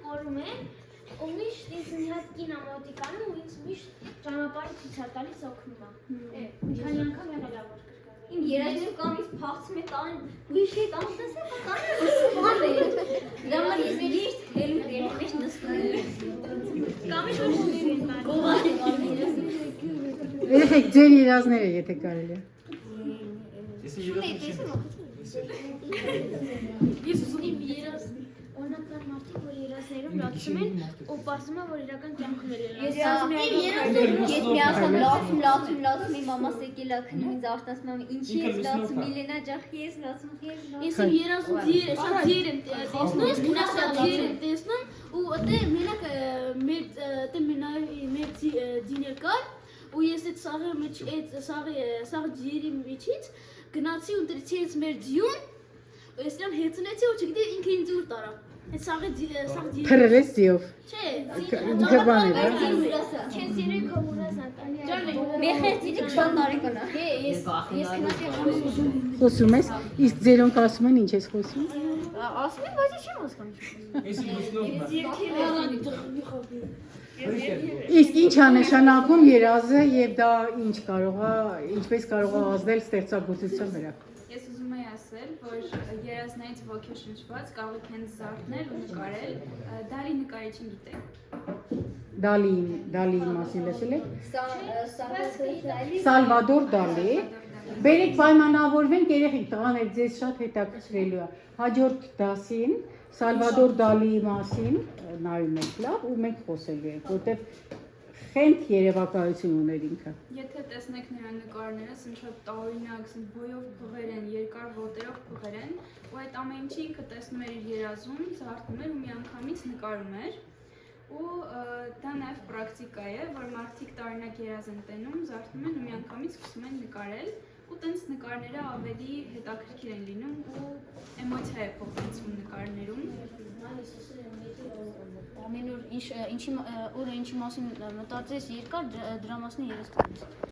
խորում են, ու միշտ ինձ մի հատ կին ամոտիկանում ու ինձ միշտ ճանապարհի ցույց է տալիս օգնում է։ Մի քանի անգամ եղել է որ կրկնվել։ Իմ երազներում կամից փախցում է տան, ուրիշի տան տեսա կանը սուղան է։ Դա մար ես միշտ հելու դերի մեջ նստում եմ։ Կամից որ շուտին Երեք ձեր երազները եթե կարելի է։ Ես ուզում եմ երազ օրինակ կան մարդիկ, որ երազներում լացում են ու պարզում է, որ իրական կյանքում էլ Ես մի անգամ լացում իմ մամաս եկել է քնում ինձ արտասում եմ ինչի ես լացում Միլենա ջախի ես լացում Ես իմ երազում շատ ձիեր եմ տեսնում, գնացած ձիեր եմ տեսնում ու այդտեղ մենակ մեր ձիներ կար ու ես այդ սաղի մեջ սաղ ձիերի միջից գնացի ու դրեցի այս մեր ձիուն ես նրան հեծնեցի ու չգիտի ինքը ինձ ուր տարավ այդ սաղի ձիերի Թրվեց ձիով։ չէ Գբան է, քեզ երեք կոմունաս ատանի Մեխեցիք 20 տարեկան է ես գնացի Խոսում ես, իսկ ձերոնք ասում են ինչ ես խոսում։ ասում եմ բայց չեմ հասկանում Իսկ ինչ է նշանակում երազը եւ դա ինչպես կարող է ազդել ստեղծագործության վրա։ Ես ուզում եի ասել, որ երազներից ոգեշնչված կարող եք հենց զարթնել ու նկարել, Դալի նկարիչին գիտեք։ Դալիի մասին լսել եք։ Սալվադոր Դալի։ Բերեք պայմանավորվենք երեխեք տղաներ ձեզ շատ հետաքրքրելու է։ Հաջորդ դասին Սալվադոր Դալիի մասին նայում եք լավ ու մենք խոսելու ենք, որտեղ խենթ երևակայություն ուներ ինքը։ Եթե տեսնեք նրա նկարները, ասեն շատ տարօրինակ, ասեն բոյով փղեր են, երկար ոտերով փղեր են, ու այդ ամեն ինչը ինքը տեսնում էր իր երազում, զարթնում էր ու միանգամից նկարում էր։ Ու դա նաև պրակտիկա է, որ մարդիկ տարօրինակ երազ են տենում, զարթնում են ու միանգամից սկսում են նկարել, ու տենց նկարները ավելի հետաքրքիր են լինում ու էմոցիա է փոխվեցում նկարներում։ Ամեն օր ինչի մասին մտածես երկար դրա մասին երես տալիս